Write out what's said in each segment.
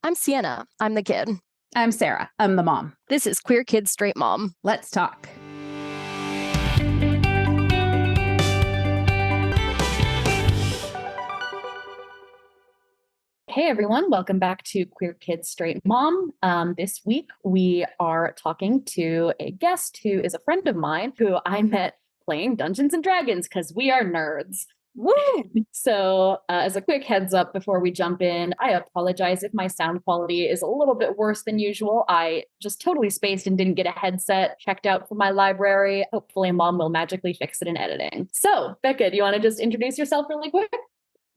I'm Sienna. I'm the kid. I'm Sarah. I'm the mom. This is Queer Kid Straight Mom. Let's talk. Hey everyone, welcome back to Queer Kid Straight Mom. This week we are talking to a guest who is a friend of mine who I met playing Dungeons and Dragons because we are nerds. Woo! So as a quick heads up before we jump in, I apologize if my sound quality is a little bit worse than usual. I just totally spaced and didn't get a headset checked out from my library. Hopefully mom will magically fix it in editing. So Becca, do you want to just introduce yourself really quick?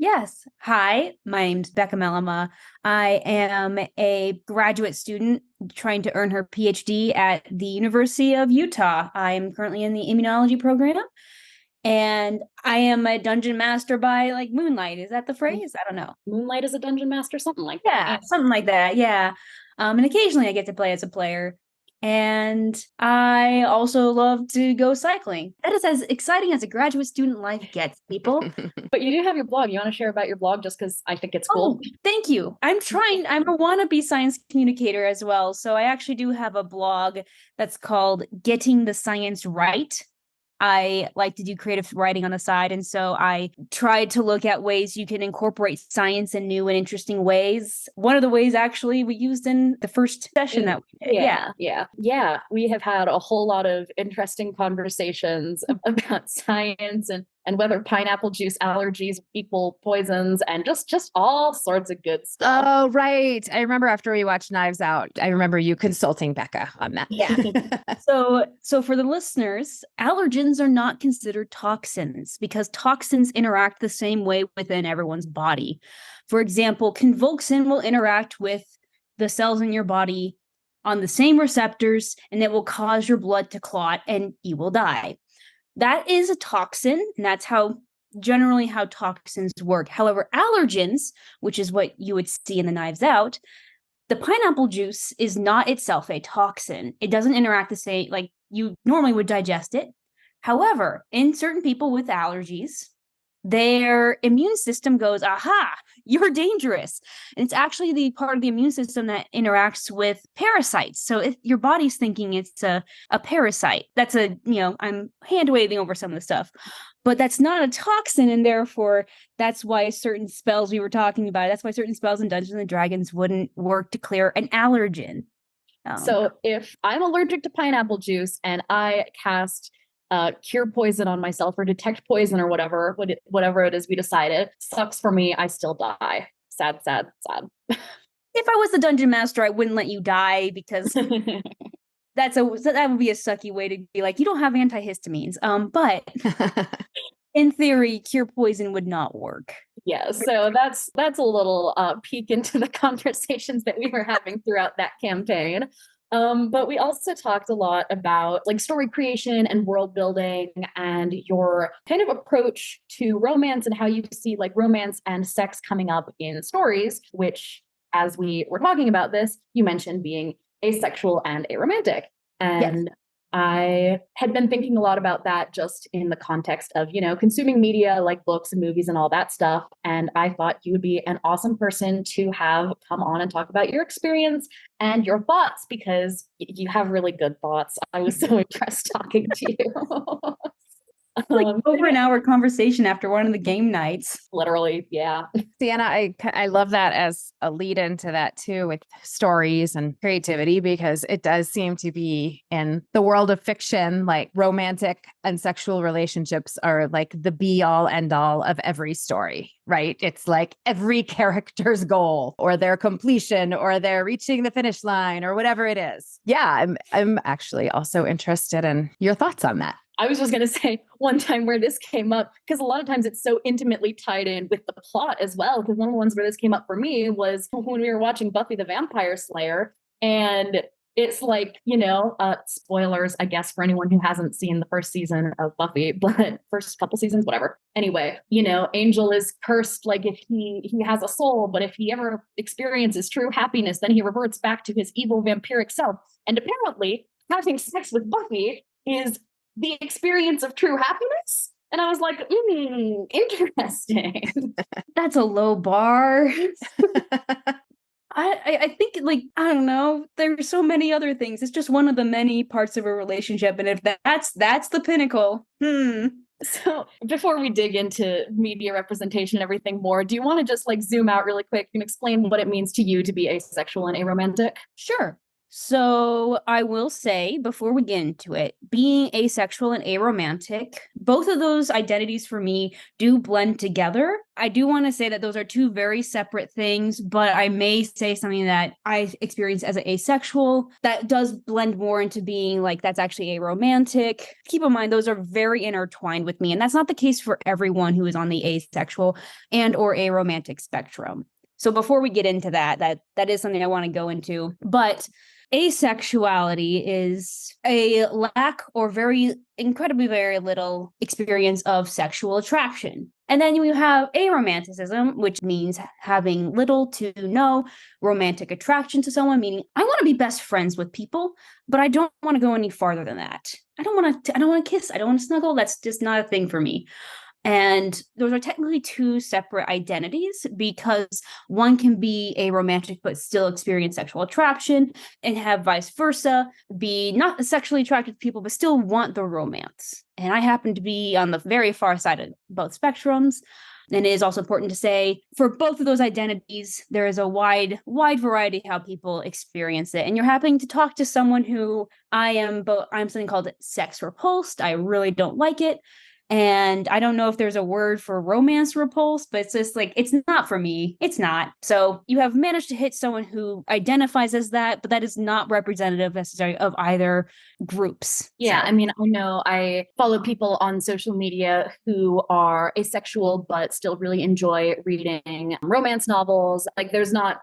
Yes. Hi, my name's Becca Mellema. I am a graduate student trying to earn her PhD at the University of Utah. I am currently in the immunology program, and I am a dungeon master by moonlight. Is that the phrase? I don't know. Moonlight is a dungeon master, something like that. Yeah, something like that. Yeah. And occasionally I get to play as a player. And I also love to go cycling. That is as exciting as a graduate student life gets, people. But you do have your blog. You want to share about your blog just because I think it's cool? Oh, thank you. I'm a wannabe science communicator as well. So I actually do have a blog that's called Getting the Science Right. I like to do creative writing on the side. And so I tried to look at ways you can incorporate science in new and interesting ways. One of the ways actually we used in the first session that we did. Yeah. We have had a whole lot of interesting conversations about science and whether pineapple juice allergies equal poisons and just all sorts of good stuff. Oh, right. I remember after we watched Knives Out, I remember you consulting Becca on that. Yeah. So for the listeners, allergens are not considered toxins because toxins interact the same way within everyone's body. For example, convulsin will interact with the cells in your body on the same receptors, and it will cause your blood to clot and you will die. That is a toxin, and that's generally how toxins work. However, allergens, which is what you would see in the Knives Out, the pineapple juice is not itself a toxin. It doesn't interact the same, like you normally would digest it. However, in certain people with allergies, their immune system goes, aha, you're dangerous. And it's actually the part of the immune system that interacts with parasites. So if your body's thinking it's a parasite, that's I'm hand waving over some of the stuff, but that's not a toxin. And therefore, that's why certain spells we were talking about, that's why certain spells in Dungeons and Dragons wouldn't work to clear an allergen. So if I'm allergic to pineapple juice and I cast cure poison on myself or detect poison or whatever it is we decided, sucks for me, I still die. Sad. If I was the dungeon master, I wouldn't let you die because that would be a sucky way to be like, you don't have antihistamines. But in theory, cure poison would not work. Yeah, so that's a little peek into the conversations that we were having throughout that campaign. But we also talked a lot about story creation and world building and your kind of approach to romance and how you see romance and sex coming up in stories, which as we were talking about this, you mentioned being asexual and aromantic. And yes. I had been thinking a lot about that just in the context of, consuming media like books and movies and all that stuff. And I thought you would be an awesome person to have come on and talk about your experience and your thoughts because you have really good thoughts. I was so impressed talking to you. Over an hour conversation after one of the game nights. Literally, yeah. Sienna, I love that as a lead into that too with stories and creativity because it does seem to be in the world of fiction, like romantic and sexual relationships are like the be all end all of every story, right? It's like every character's goal or their completion or their reaching the finish line or whatever it is. Yeah, I'm actually also interested in your thoughts on that. I was just going to say one time where this came up, because a lot of times it's so intimately tied in with the plot as well. Because one of the ones where this came up for me was when we were watching Buffy the Vampire Slayer. And it's spoilers, I guess, for anyone who hasn't seen the first season of Buffy, but first couple seasons, whatever. Anyway, Angel is cursed, if he has a soul, but if he ever experiences true happiness, then he reverts back to his evil vampiric self. And apparently having sex with Buffy is the experience of true happiness. And I was like, interesting. That's a low bar. I I think, like, I don't know, there's so many other things. It's just one of the many parts of a relationship. And if that's the pinnacle, So before we dig into media representation and everything more, do you want to just like zoom out really quick and explain what it means to you to be asexual and aromantic? Sure. So I will say, before we get into it, being asexual and aromantic, both of those identities for me do blend together. I do want to say that those are two very separate things, but I may say something that I experience as an asexual that does blend more into being like, that's actually aromantic. Keep in mind, those are very intertwined with me. And that's not the case for everyone who is on the asexual and or aromantic spectrum. So before we get into that is something I want to go into. But asexuality is a lack or incredibly very little experience of sexual attraction. And then you have aromanticism, which means having little to no romantic attraction to someone, meaning I want to be best friends with people, but I don't want to go any farther than that. I don't want to kiss. I don't want to snuggle. That's just not a thing for me. And those are technically two separate identities because one can be aromantic but still experience sexual attraction and have vice versa, be not sexually attracted to people but still want the romance. And I happen to be on the very far side of both spectrums. And it is also important to say for both of those identities, there is a wide variety how people experience it. And you're happening to talk to someone who I'm something called sex repulsed. I really don't like it. And I don't know if there's a word for romance repulse, but it's just like, it's not for me. It's not. So you have managed to hit someone who identifies as that, but that is not representative necessarily of either groups. Yeah, So. I mean, I know I follow people on social media who are asexual, but still really enjoy reading romance novels. Like there's not,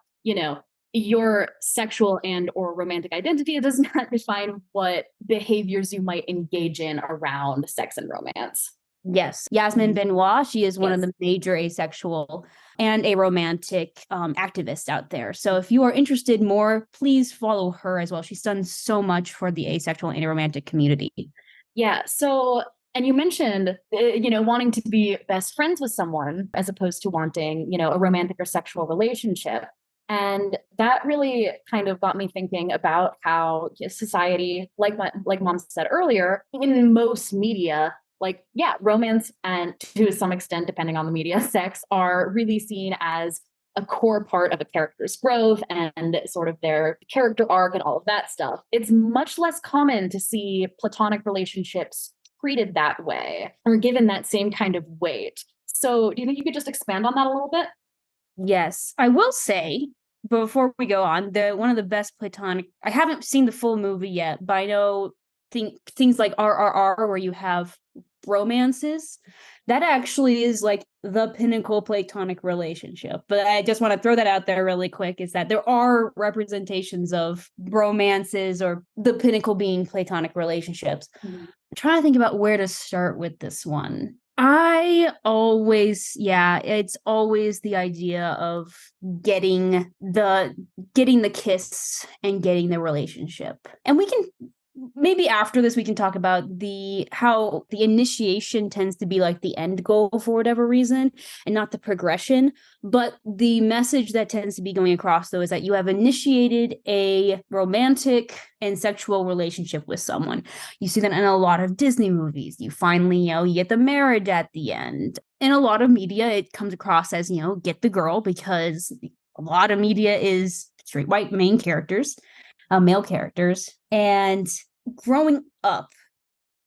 your sexual and or romantic identity. It does not define what behaviors you might engage in around sex and romance. Yes. Yasmin Benoit, she is one of Yes. the major asexual and aromantic activists out there. So if you are interested more, please follow her as well. She's done so much for the asexual and aromantic community. Yeah. So, and you mentioned, wanting to be best friends with someone as opposed to wanting, a romantic or sexual relationship. And that really kind of got me thinking about how society, like Mom said earlier, in most media, romance and to some extent, depending on the media, sex are really seen as a core part of a character's growth and sort of their character arc and all of that stuff. It's much less common to see platonic relationships treated that way or given that same kind of weight. So do you think you could just expand on that a little bit? Yes. I will say, before we go on, one of the best platonic, I haven't seen the full movie yet, but I know things like RRR where you have romances, that actually is like the pinnacle platonic relationship. But I just want to throw that out there really quick, is that there are representations of romances or the pinnacle being platonic relationships. I'm trying to think about where to start with this one. It's always the idea of getting the kiss and getting the relationship. And we can maybe after this we can talk about how the initiation tends to be like the end goal for whatever reason and not the progression. But the message that tends to be going across though is that you have initiated a romantic and sexual relationship with someone. You see that in a lot of Disney movies. You finally, you get the marriage at the end. In a lot of media, it comes across as, get the girl, because a lot of media is straight white main characters, male characters. And growing up,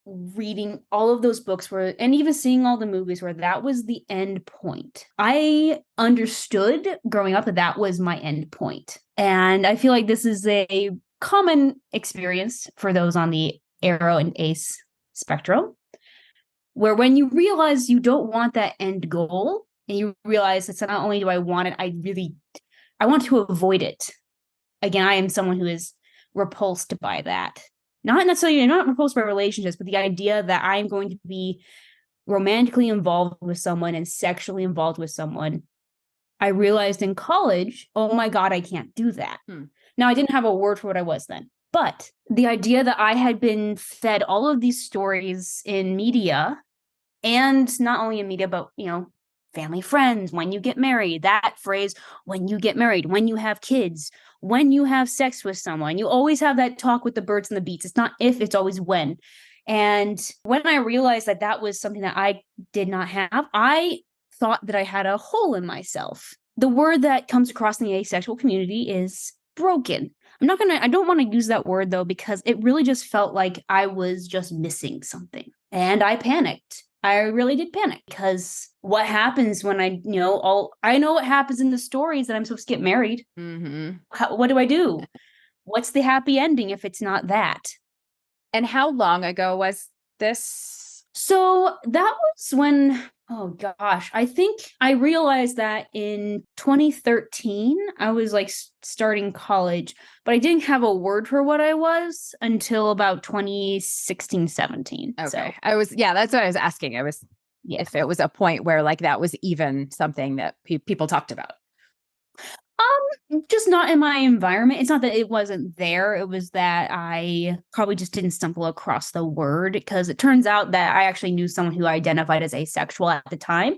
reading all of those books and even seeing all the movies where that was the end point, I understood growing up that was my end point. And I feel like this is a common experience for those on the Aro and Ace spectrum, where when you realize you don't want that end goal, and you realize that not only do I want it, I want to avoid it. Again, I am someone who is repulsed by that. Not necessarily, not repulsed by relationships, but the idea that I'm going to be romantically involved with someone and sexually involved with someone. I realized in college, oh my God, I can't do that. Now, I didn't have a word for what I was then, but the idea that I had been fed all of these stories in media, and not only in media, but, family, friends, when you get married, that phrase, when you get married, when you have kids, when you have sex with someone, you always have that talk with the birds and the bees. It's not if, it's always when. And when I realized that that was something that I did not have, I thought that I had a hole in myself. The word that comes across in the asexual community is broken. I don't want to use that word though, because it really just felt like I was just missing something. And I panicked. I really did panic, because what happens when I know what happens in the stories that I'm supposed to get married. What do I do? What's the happy ending if it's not that? And how long ago was this? So that was when, oh gosh, I think I realized that in 2013, I was like starting college, but I didn't have a word for what I was until about 2016, 17. Okay. So, That's what I was asking. If it was a point where like that was even something that people talked about. just not in my environment. It's not that it wasn't there. It was that I probably just didn't stumble across the word, because it turns out that I actually knew someone who identified as asexual at the time,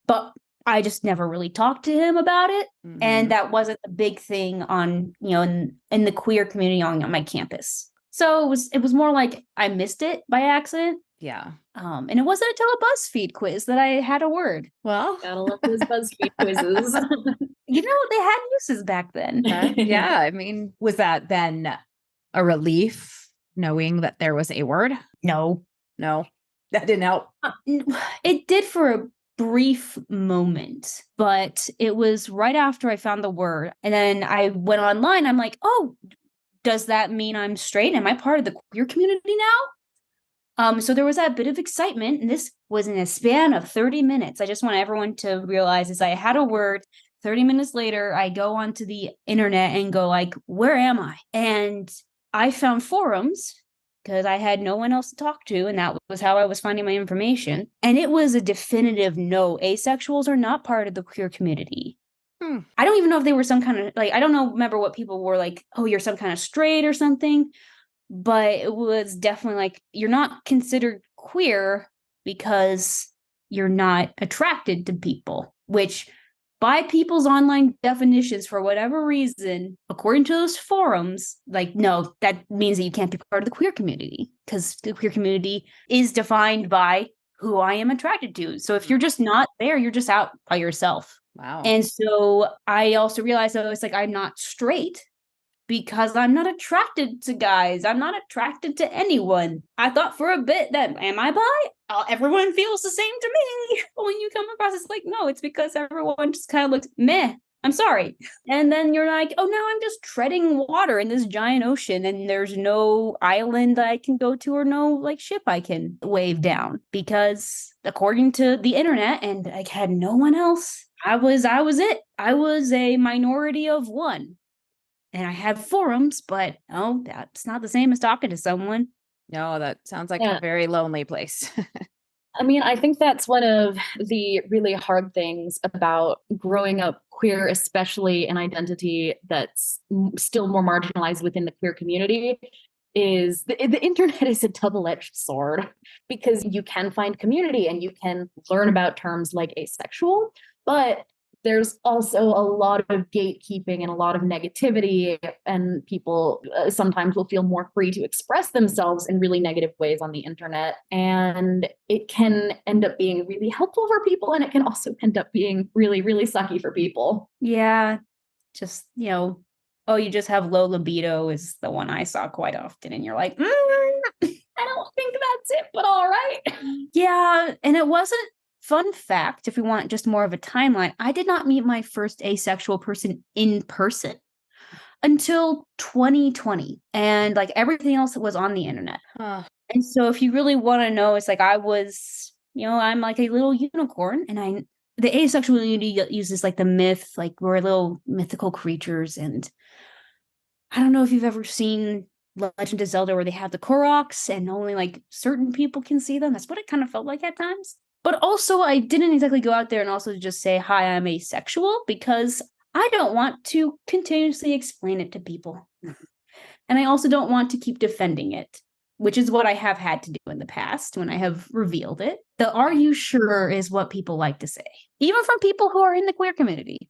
but I just never really talked to him about it. And that wasn't a big thing on, in the queer community on my campus. So it was more like I missed it by accident. Yeah. And it wasn't until a BuzzFeed quiz that I had a word. Well, Gotta love those BuzzFeed quizzes. They had uses back then. yeah. I mean, was that then a relief knowing that there was a word? No, That didn't help. it did for a brief moment, but it was right after I found the word. And then I went online. I'm like, oh, does that mean I'm straight? Am I part of the queer community now? So there was that bit of excitement, and this was in a span of 30 minutes. I just want everyone to realize is I had a word. 30 minutes later, I go onto the internet and go like, where am I? And I found forums, because I had no one else to talk to, and that was how I was finding my information. And it was a definitive no, asexuals are not part of the queer community. I don't even know if they were some kind of, I don't remember what people were like, oh, you're some kind of straight or something. But it was definitely like, you're not considered queer because you're not attracted to people, which by people's online definitions, for whatever reason, according to those forums, no, that means that you can't be part of the queer community, because the queer community is defined by who I am attracted to. So if you're just not there, you're just out by yourself. Wow. And so I also realized that it's like, I'm not straight because I'm not attracted to guys. I'm not attracted to anyone. I thought for a bit that, am I bi? Everyone feels the same to me. But when you come across, it's like, no, it's because everyone just kind of looks meh. I'm sorry. And then you're like, oh, now I'm just treading water in this giant ocean, and there's no island I can go to or no ship I can wave down, because according to the internet, and I had no one else, I was it. I was a minority of one. And I had forums, but no, that's not the same as talking to someone. No, that sounds like a very lonely place. I mean, I think that's one of the really hard things about growing up queer, especially an identity that's still more marginalized within the queer community, is the internet is a double-edged sword, because you can find community and you can learn about terms like asexual, but there's also a lot of gatekeeping and a lot of negativity, and people sometimes will feel more free to express themselves in really negative ways on the internet. And it can end up being really helpful for people, and it can also end up being really, really sucky for people. Yeah. Just, oh, you just have low libido is the one I saw quite often. And you're like, I don't think that's it, but all right. Yeah. And it wasn't. Fun fact, if we want just more of a timeline, I did not meet my first asexual person in person until 2020. And everything else was on the internet. And so if you really want to know, it's like I was, I'm like a little unicorn. And the asexual community uses the myth, we're little mythical creatures. And I don't know if you've ever seen Legend of Zelda where they have the Koroks and only certain people can see them. That's what it kind of felt like at times. But also, I didn't exactly go out there and also just say, hi, I'm asexual, because I don't want to continuously explain it to people. And I also don't want to keep defending it, which is what I have had to do in the past when I have revealed it. The "are you sure" is what people like to say, even from people who are in the queer community.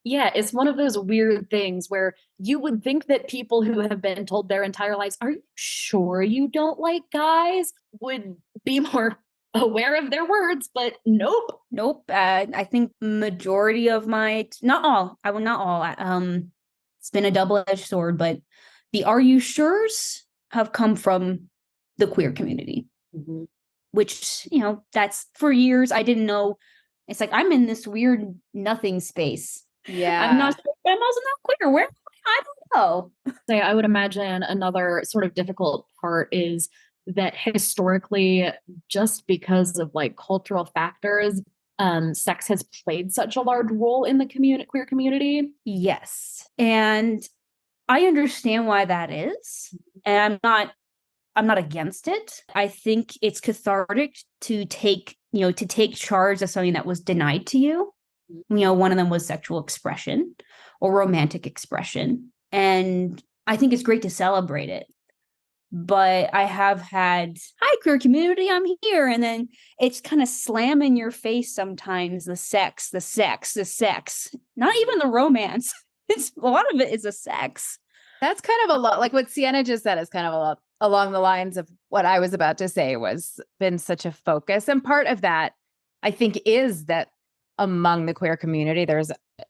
Yeah, it's one of those weird things where you would think that people who have been told their entire lives, "Are you sure you don't like guys?" would be more aware of their words, but nope. Nope. I think majority of not all, I will not all, it's been a double-edged sword, but the "are you sure's" have come from the queer community, which, that's for years I didn't know. It's like, I'm in this weird nothing space. Yeah. I'm not sure, but I'm also not queer. Where am I don't know. So I would imagine another sort of difficult part is that historically, just because of like cultural factors, sex has played such a large role in the queer community. Yes. And I understand why that is. And I'm not against it. I think it's cathartic to take charge of something that was denied to you. One of them was sexual expression or romantic expression. And I think it's great to celebrate it. But I have had, "Hi, queer community, I'm here." And then it's kind of slam in your face sometimes, the sex. Not even the romance. It's a lot of it is the sex. That's kind of a lot. Like what Sienna just said is kind of a lot along the lines of what I was about to say was been such a focus. And part of that, I think, is that among the queer community,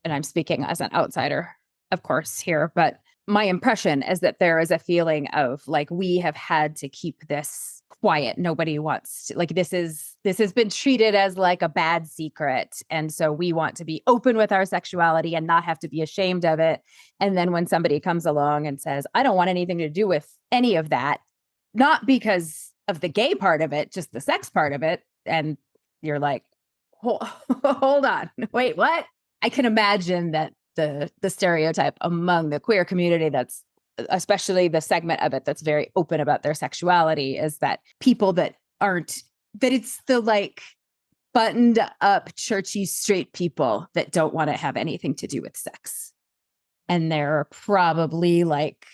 and I'm speaking as an outsider, of course, here, but my impression is that there is a feeling of like, we have had to keep this quiet. Nobody wants to, like, this has been treated as like a bad secret. And so we want to be open with our sexuality and not have to be ashamed of it. And then when somebody comes along and says, "I don't want anything to do with any of that," not because of the gay part of it, just the sex part of it. And you're like, hold on, wait, what? I can imagine that the stereotype among the queer community, that's especially the segment of it that's very open about their sexuality, is that people that it's the like buttoned up churchy straight people that don't want to have anything to do with sex. And there are probably like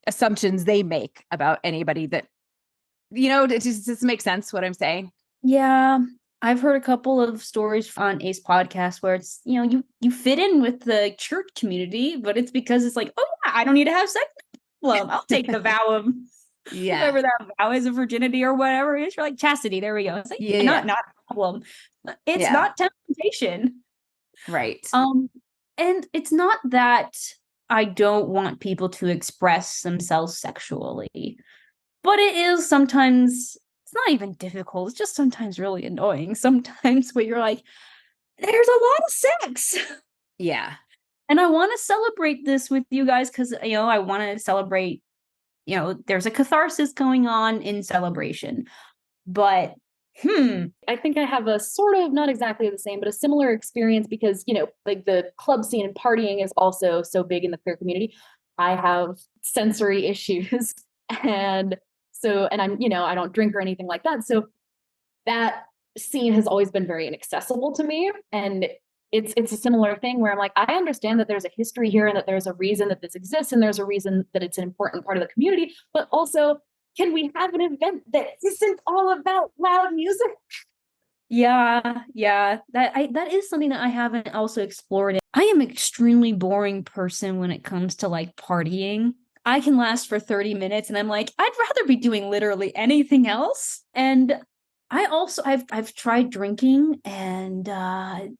assumptions they make about anybody that, does this make sense what I'm saying? Yeah. I've heard a couple of stories on Ace podcast where it's, you fit in with the church community, but it's because it's like, "Oh yeah, I don't need to have sex. Well, I'll take the vow of whatever that vow is, of virginity or whatever it is." You're like, chastity. There we go. It's like, not a problem. It's not temptation. Right. And it's not that I don't want people to express themselves sexually, but it is sometimes, it's not even difficult. It's just sometimes really annoying. Sometimes where you're like, there's a lot of sex. Yeah. And I want to celebrate this with you guys because, I want to celebrate, there's a catharsis going on in celebration. But, I think I have a sort of, not exactly the same, but a similar experience because, like the club scene and partying is also so big in the queer community. I have sensory issues and I'm, I don't drink or anything like that. So that scene has always been very inaccessible to me. And it's a similar thing where I'm like, I understand that there's a history here and that there's a reason that this exists and there's a reason that it's an important part of the community, but also, can we have an event that isn't all about loud music? Yeah, that is something that I haven't also explored. I am an extremely boring person when it comes to like partying. I can last for 30 minutes and I'm like, I'd rather be doing literally anything else. And I've tried drinking and I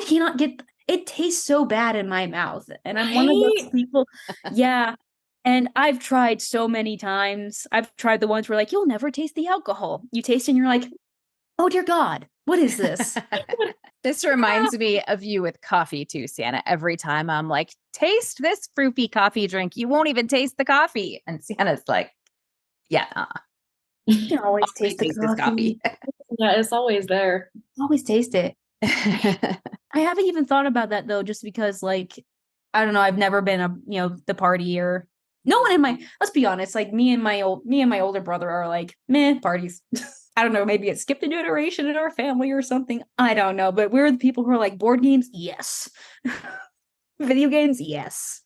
cannot get it, tastes so bad in my mouth. And I'm one of those people. Yeah. And I've tried so many times. I've tried the ones where like, you'll never taste the alcohol. You taste it and you're like, "Oh dear God, what is this?" This reminds me of you with coffee too, Sienna. Every time I'm like, "Taste this fruity coffee drink. You won't even taste the coffee." And Sienna's like, "Yeah, You can always taste the taste this coffee. Yeah, it's always there. Always taste it. I haven't even thought about that though, just because like, I don't know, I've never been the party, or no one in my, let's be honest, like me and my older brother are like, meh, parties. I don't know, maybe it skipped a generation in our family or something. I don't know, but we're the people who are like, board games, yes. Video games, yes.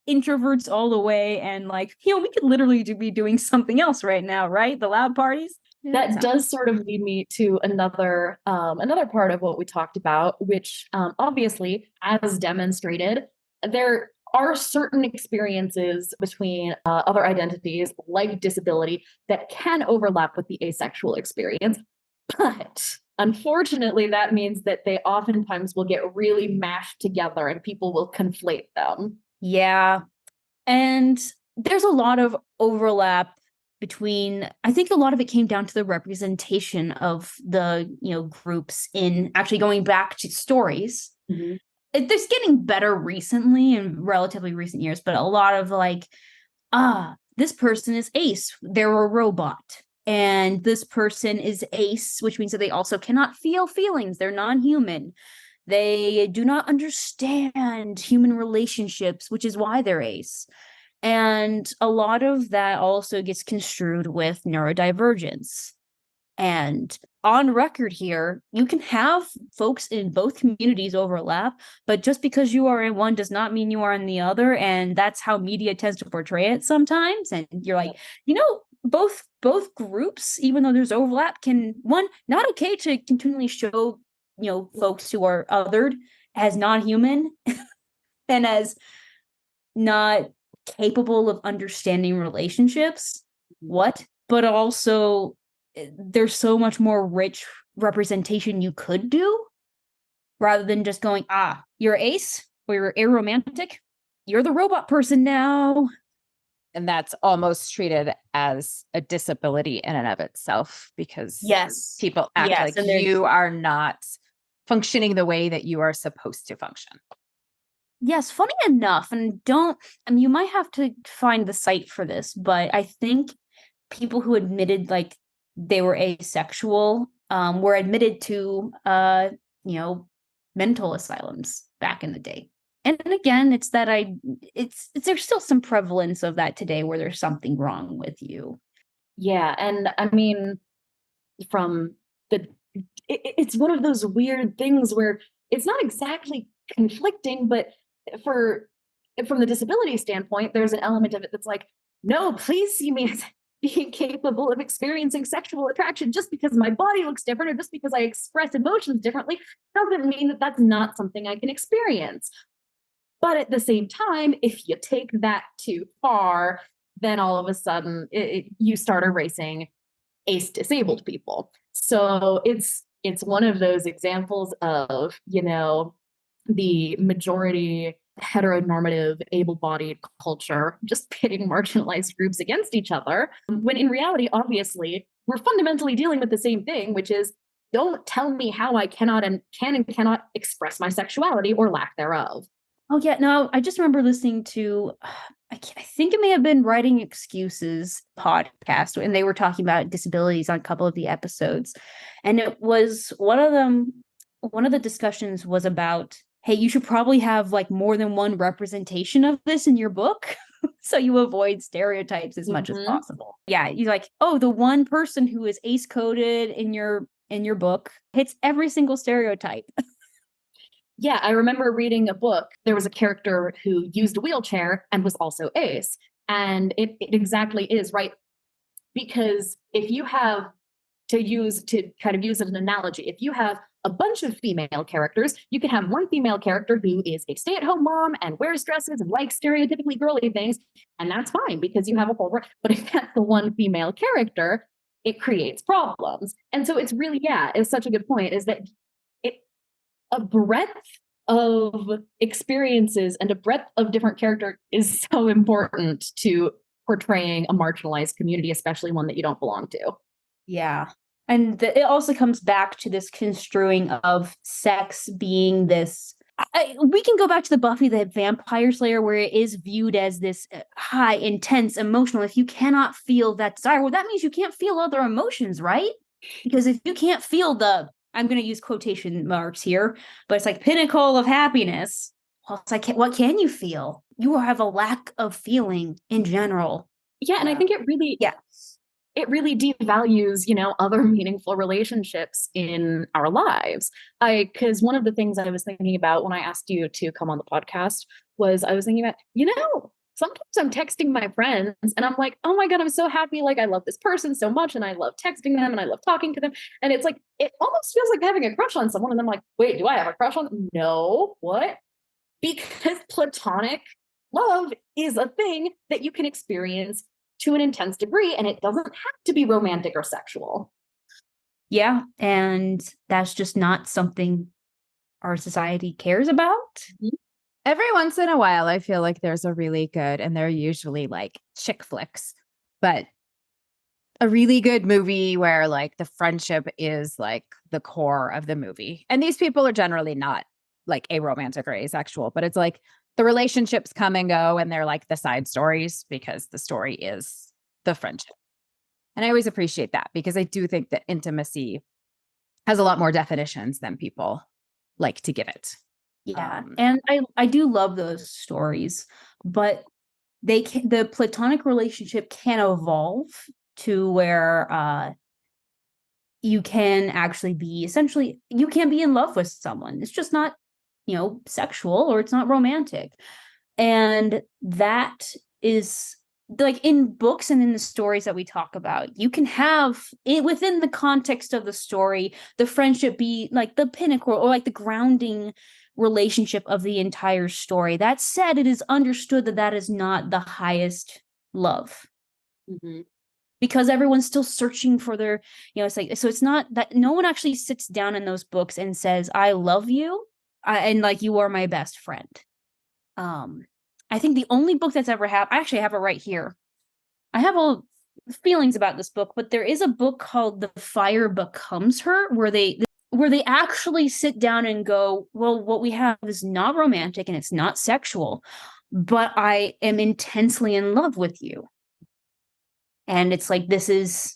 introverts all the way, and like, we could literally be doing something else right now, right? The loud parties. That does sort of lead me to another part of what we talked about, which obviously, as demonstrated, there are certain experiences between other identities like disability that can overlap with the asexual experience. But unfortunately, that means that they oftentimes will get really mashed together and people will conflate them. Yeah. And there's a lot of overlap between, I think a lot of it came down to the representation of the, groups in actually going back to stories. Mm-hmm. It's getting better recently in relatively recent years, but a lot of like, this person is ace, they're a robot. And this person is ace, which means that they also cannot feel feelings. They're non-human. They do not understand human relationships, which is why they're ace. And a lot of that also gets construed with neurodivergence. And on record here, you can have folks in both communities overlap, but just because you are in one does not mean you are in the other. And that's how media tends to portray it sometimes. And you're like, both groups, even though there's overlap, not okay to continually show, folks who are othered as non-human and as not capable of understanding relationships. But also there's so much more rich representation you could do rather than just going, you're ace or you're aromantic, you're the robot person now. And that's almost treated as a disability in and of itself, because people act like you are not functioning the way that you are supposed to function. Yes, funny enough, and you might have to find the site for this, but I think people who admitted like they were asexual were admitted to mental asylums back in the day. And again, it's that there's still some prevalence of that today where there's something wrong with you. Yeah, and I mean, it's one of those weird things where it's not exactly conflicting, but from the disability standpoint, there's an element of it that's like, no, please see me as being capable of experiencing sexual attraction. Just because my body looks different or just because I express emotions differently doesn't mean that that's not something I can experience. But at the same time, if you take that too far, then all of a sudden you start erasing ace disabled people. So it's one of those examples of, the majority heteronormative, able-bodied culture just pitting marginalized groups against each other, when in reality, obviously, we're fundamentally dealing with the same thing, which is, don't tell me how I cannot and cannot express my sexuality or lack thereof. Oh, yeah. No, I just remember listening to, I think it may have been Writing Excuses podcast, and they were talking about disabilities on a couple of the episodes. And it was one of the discussions was about, hey, you should probably have like more than one representation of this in your book so you avoid stereotypes as much as possible. Yeah, you're like, the one person who is ace coded in your book hits every single stereotype. Yeah, I remember reading a book. There was a character who used a wheelchair and was also ace. And it exactly is, right? Because if you have to kind of use an analogy, if you have a bunch of female characters, you can have one female character who is a stay-at-home mom and wears dresses and likes stereotypically girly things, and that's fine because you have a whole world. But if that's the one female character, it creates problems. And so it's really, it's such a good point, is that a breadth of experiences and a breadth of different character is so important to portraying a marginalized community, especially one that you don't belong to. Yeah. And it also comes back to this construing of sex being this. We can go back to the Buffy the Vampire Slayer, where it is viewed as this high, intense, emotional. If you cannot feel that desire, well, that means you can't feel other emotions, right? Because if you can't feel I'm going to use quotation marks here, but it's like pinnacle of happiness. Well, it's like, what can you feel? You have a lack of feeling in general. Yeah, and I think it really devalues, other meaningful relationships in our lives. Because one of the things I was thinking about when I asked you to come on the podcast was I was thinking about, sometimes I'm texting my friends and I'm like, oh my God, I'm so happy. Like, I love this person so much and I love texting them and I love talking to them. And it's like, it almost feels like having a crush on someone. And I'm like, wait, do I have a crush on them? No, what? Because platonic love is a thing that you can experience to an intense degree, and it doesn't have to be romantic or sexual. Yeah. And that's just not something our society cares about. Every once in a while, I feel like there's a really good, and they're usually like chick flicks, but a really good movie where like the friendship is like the core of the movie. And these people are generally not like aromantic or asexual, but it's like the relationships come and go and they're like the side stories because the story is the friendship. And I always appreciate that because I do think that intimacy has a lot more definitions than people like to give it. Yeah. And I do love those stories, but the platonic relationship can evolve to where you can actually be essentially, you can be in love with someone. It's just not, sexual, or it's not romantic. And that is like in books and in the stories that we talk about, you can have it within the context of the story, the friendship be like the pinnacle or like the grounding relationship of the entire story. That said, it is understood that that is not the highest love. Mm-hmm. Because everyone's still searching for their, it's like, so it's not that no one actually sits down in those books and says, I love you. And like, you are my best friend. I think the only book that's ever happened, I actually have it right here. I have all feelings about this book, but there is a book called The Fire Becomes Her, where they actually sit down and go, well, what we have is not romantic and it's not sexual, but I am intensely in love with you. And it's like, this is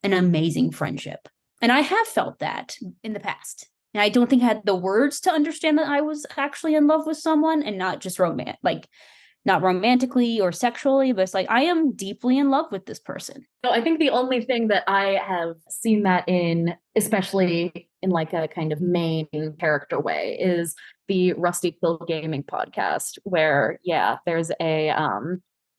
an amazing friendship. And I have felt that in the past. And I don't think I had the words to understand that I was actually in love with someone, and not just not romantically or sexually, but it's like, I am deeply in love with this person. So I think the only thing that I have seen that in, especially in like a kind of main character way, is the Rusty Quill Gaming podcast, where, there's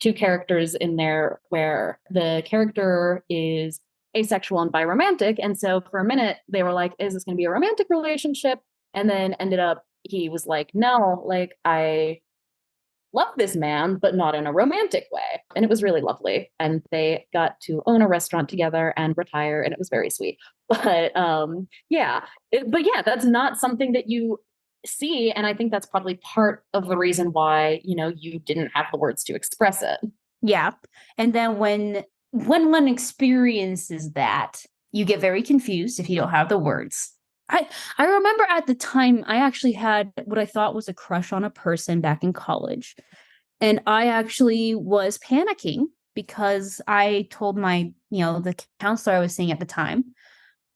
two characters in there where the character is asexual and biromantic. And so for a minute, they were like, is this going to be a romantic relationship? And then ended up, he was like, no, like, I love this man, but not in a romantic way. And it was really lovely. And they got to own a restaurant together and retire. And it was very sweet. But that's not something that you see. And I think that's probably part of the reason why, you didn't have the words to express it. Yeah. And then when one experiences that, you get very confused if you don't have the words. I remember at the time, I actually had what I thought was a crush on a person back in college. And I actually was panicking because I told my, the counselor I was seeing at the time,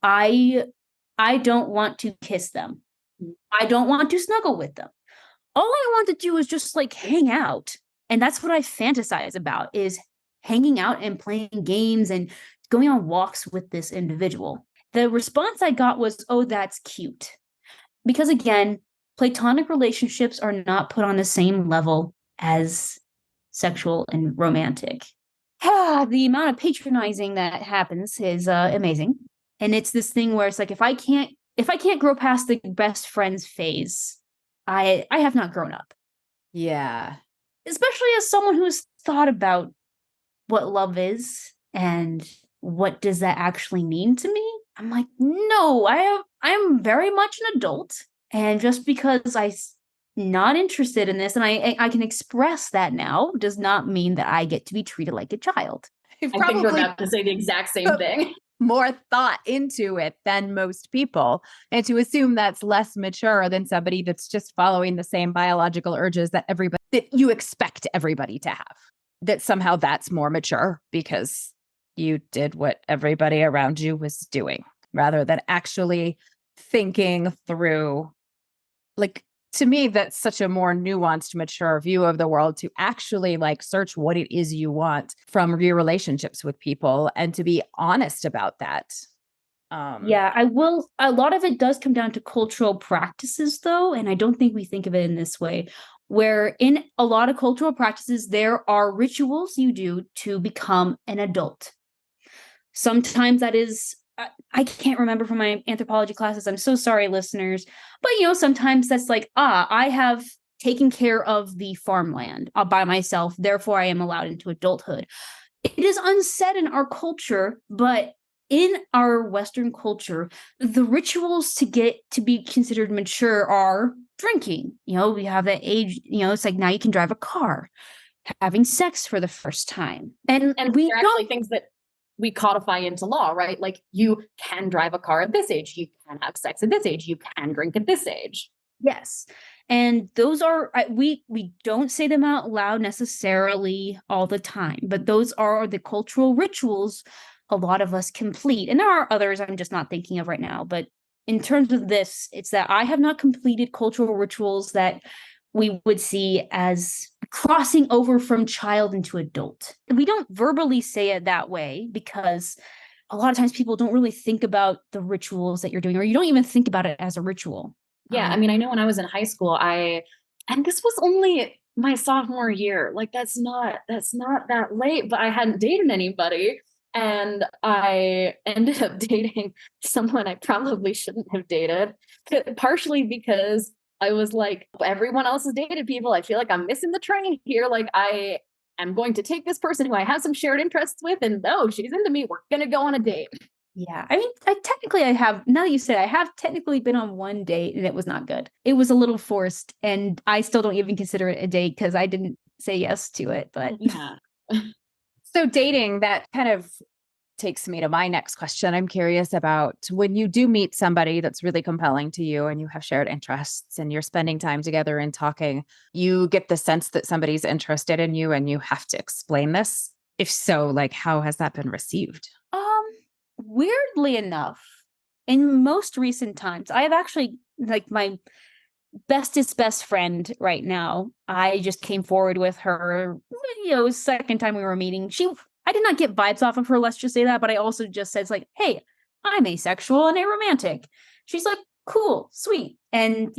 I don't want to kiss them. I don't want to snuggle with them. All I want to do is just like hang out. And that's what I fantasize about, is hanging out and playing games and going on walks with this individual. The response I got was, oh, that's cute. Because again, platonic relationships are not put on the same level as sexual and romantic. The amount of patronizing that happens is amazing. And it's this thing where it's like, if I can't grow past the best friends phase, I have not grown up. Yeah. Especially as someone who's thought about what love is and what does that actually mean to me. I'm like, no, I'm very much an adult. And just because I'm not interested in this and I can express that now does not mean that I get to be treated like a child. I think we're about to say the exact same thing. More thought into it than most people, and to assume that's less mature than somebody that's just following the same biological urges that you expect everybody to have, that somehow that's more mature because you did what everybody around you was doing rather than actually thinking through. Like, to me, that's such a more nuanced, mature view of the world, to actually like search what it is you want from your relationships with people and to be honest about that. I will. A lot of it does come down to cultural practices, though. And I don't think we think of it in this way. where in a lot of cultural practices, there are rituals you do to become an adult. Sometimes that is, I can't remember from my anthropology classes. I'm so sorry, listeners. But, sometimes that's like, I have taken care of the farmland by myself. Therefore, I am allowed into adulthood. It is unsaid in our culture, but in our Western culture, the rituals to get to be considered mature are drinking. We have that age, it's like now you can drive a car, having sex for the first time. And we they're actually things that we codify into law, right? Like you can drive a car at this age, you can have sex at this age, you can drink at this age. Yes. And those are, we don't say them out loud necessarily all the time, but those are the cultural rituals a lot of us complete. And there are others I'm just not thinking of right now. But in terms of this, it's that I have not completed cultural rituals that we would see as crossing over from child into adult. We don't verbally say it that way because a lot of times people don't really think about the rituals that you're doing, or you don't even think about it as a ritual. Yeah. I mean, I know when I was in high school, and this was only my sophomore year, like that's not that late, but I hadn't dated anybody. And I ended up dating someone I probably shouldn't have dated, partially because I was like, everyone else has dated people. I feel like I'm missing the train here. Like I am going to take this person who I have some shared interests with, and no, she's into me. We're going to go on a date. Yeah. I mean, I have, now that you said, I have technically been on one date and it was not good. It was a little forced and I still don't even consider it a date because I didn't say yes to it, but yeah. So dating, that kind of takes me to my next question. I'm curious about when you do meet somebody that's really compelling to you and you have shared interests and you're spending time together and talking, you get the sense that somebody's interested in you and you have to explain this. If so, like, how has that been received? Weirdly enough, in most recent times, I have actually, like, my bestest best friend right now, I just came forward with her, second time we were meeting. I did not get vibes off of her, let's just say that, but I also just said, like, hey, I'm asexual and aromantic. She's like, cool, sweet. And,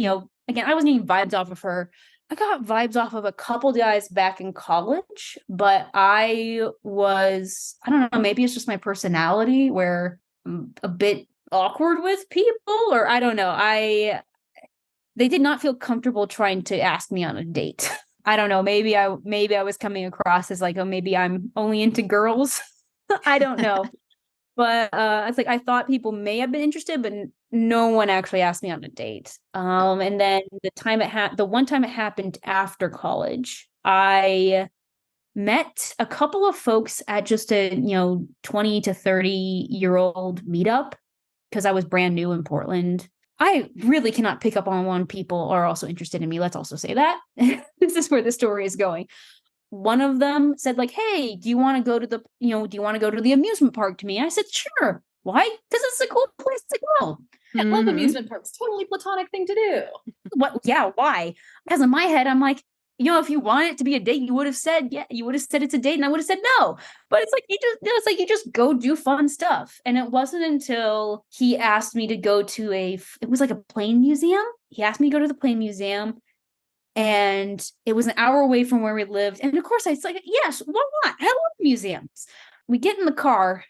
again, I wasn't getting vibes off of her. I got vibes off of a couple guys back in college, but I don't know, maybe it's just my personality where I'm a bit awkward with people, or I don't know. They did not feel comfortable trying to ask me on a date. I don't know. Maybe I was coming across as like, oh, maybe I'm only into girls. I don't know. But it's like I thought people may have been interested, but no one actually asked me on a date. And then the one time it happened after college, I met a couple of folks at just a 20 to 30-year-old meetup because I was brand new in Portland. I really cannot pick up on when people are also interested in me. Let's also say that. This is where the story is going. One of them said, like, hey, do you want to go to the amusement park to me? I said, sure. Why? Because it's a cool place to go. I love amusement parks. Totally platonic thing to do. What? Yeah, why? Because in my head, I'm like, if you want it to be a date, you would have said, yeah, you would have said it's a date, and I would have said no. But it's like you just go do fun stuff. And it wasn't until he asked me to go to it was like a plane museum. He asked me to go to the plane museum. And it was an hour away from where we lived. And of course, I was like, yes, why not? I love museums. We get in the car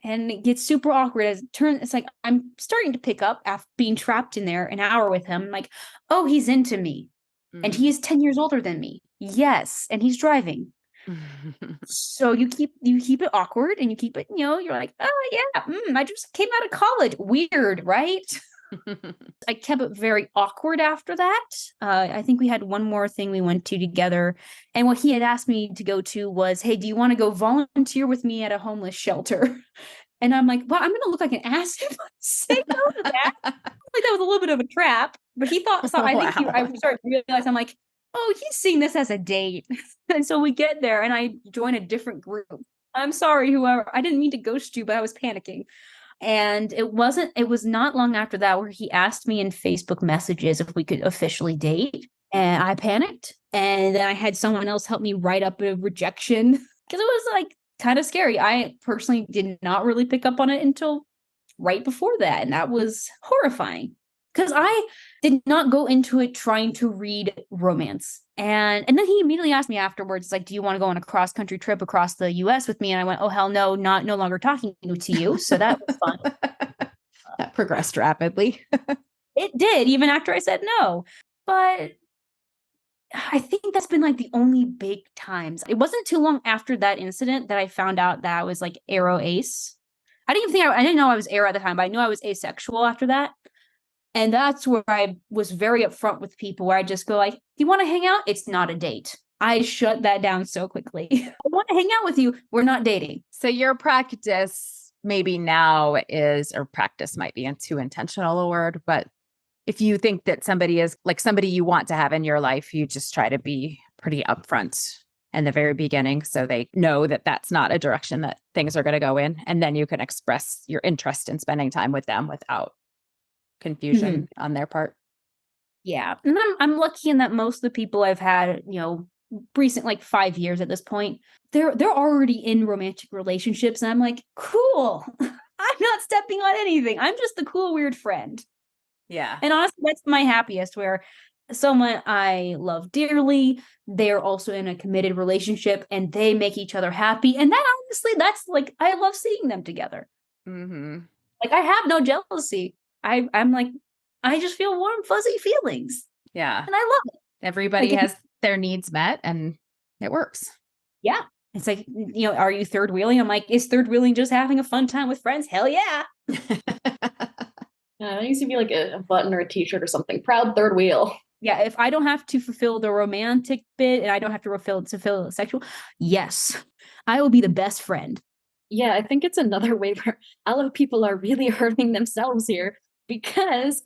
and it gets super awkward. It's like I'm starting to pick up after being trapped in there an hour with him. I'm like, oh, he's into me. And he is 10 years older than me. Yes. And he's driving. So you keep it awkward and you keep it, you're like, oh yeah, I just came out of college. Weird, right? I kept it very awkward after that. I think we had one more thing we went to together. And what he had asked me to go to was, hey, do you want to go volunteer with me at a homeless shelter? And I'm like, well, I'm going to look like an ass if I say no to that. Like that was a little bit of a trap. But he thought, so I think I started to realize, I'm like, oh, he's seeing this as a date. And so we get there and I join a different group. I'm sorry, whoever, I didn't mean to ghost you, but I was panicking. And it was not long after that where he asked me in Facebook messages if we could officially date. And I panicked. And then I had someone else help me write up a rejection because it was like kind of scary. I personally did not really pick up on it until right before that. And that was horrifying. because I did not go into it trying to read romance. And then he immediately asked me afterwards, like, do you want to go on a cross-country trip across the US with me? And I went, oh, hell no, no longer talking to you. So that was fun. That progressed rapidly. It did, even after I said no. But I think that's been like the only big times. It wasn't too long after that incident that I found out that I was like aro ace. I didn't know I was aro at the time, but I knew I was asexual after that. And that's where I was very upfront with people, where I just go like, you want to hang out? It's not a date. I shut that down so quickly. I want to hang out with you. We're not dating. So your practice maybe now is, or practice might be too intentional a word, but if you think that somebody is like somebody you want to have in your life, you just try to be pretty upfront in the very beginning so they know that that's not a direction that things are going to go in. And then you can express your interest in spending time with them without confusion on their part. Yeah. And I'm lucky in that most of the people I've had, recent, like 5 years at this point, they're already in romantic relationships. And I'm like, cool. I'm not stepping on anything. I'm just the cool, weird friend. Yeah. And honestly, that's my happiest, where someone I love dearly, they're also in a committed relationship and they make each other happy. And that honestly, that's like, I love seeing them together. Mm-hmm. Like, I have no jealousy. I'm like, I just feel warm, fuzzy feelings. Yeah. And I love it. Everybody Like, has their needs met and it works. Yeah. It's like, are you third wheeling? I'm like, is third wheeling just having a fun time with friends? Hell yeah. That used to be like a button or a t-shirt or something. Proud third wheel. Yeah, if I don't have to fulfill the romantic bit and I don't have to fulfill the sexual, yes, I will be the best friend. Yeah, I think it's another way where a lot of people are really hurting themselves here, because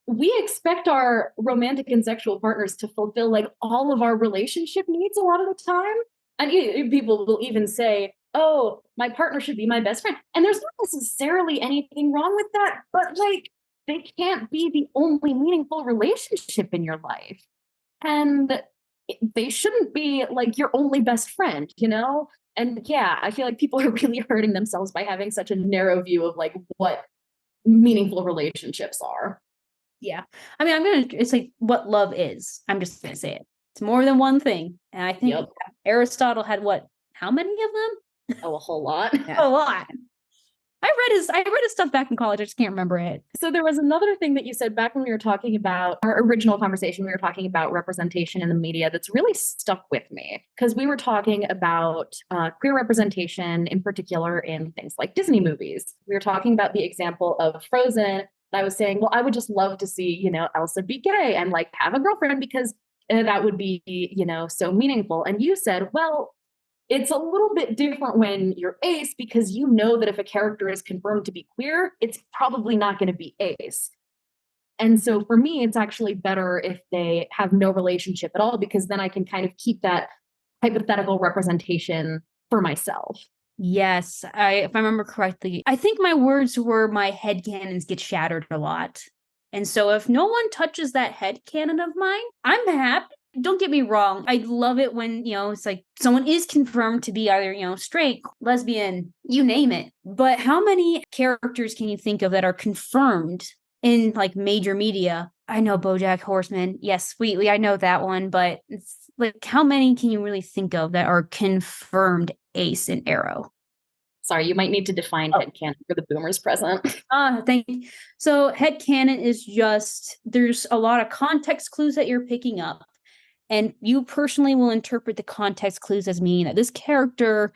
we expect our romantic and sexual partners to fulfill like all of our relationship needs a lot of the time. And people will even say, oh, my partner should be my best friend. And there's not necessarily anything wrong with that, but like, they can't be the only meaningful relationship in your life. And they shouldn't be like your only best friend, And yeah, I feel like people are really hurting themselves by having such a narrow view of like what meaningful relationships are. Yeah. I mean, it's like what love is. I'm just going to say it. It's more than one thing. And I think Aristotle had how many of them? Oh, a whole lot. Yeah. A lot. I read his stuff back in college. I just can't remember it. So there was another thing that you said back when we were talking about our original conversation. We were talking about representation in the media that's really stuck with me, because we were talking about queer representation in particular in things like Disney movies. We were talking about the example of Frozen. I was saying, well, I would just love to see, Elsa be gay and like have a girlfriend, because that would be, so meaningful. And you said, well, it's a little bit different when you're ace, because you know that if a character is confirmed to be queer, it's probably not going to be ace. And so for me, it's actually better if they have no relationship at all, because then I can kind of keep that hypothetical representation for myself. Yes, if I remember correctly, I think my words were my headcanons get shattered a lot. And so if no one touches that headcanon of mine, I'm happy. Don't get me wrong. I love it when, it's like someone is confirmed to be either, straight, lesbian, you name it. But how many characters can you think of that are confirmed in like major media? I know BoJack Horseman. Yes, sweetly. I know that one. But it's like, how many can you really think of that are confirmed ace and aro? Sorry, you might need to define headcanon for the boomers present. Thank you. So headcanon is just, there's a lot of context clues that you're picking up. And you personally will interpret the context clues as meaning that this character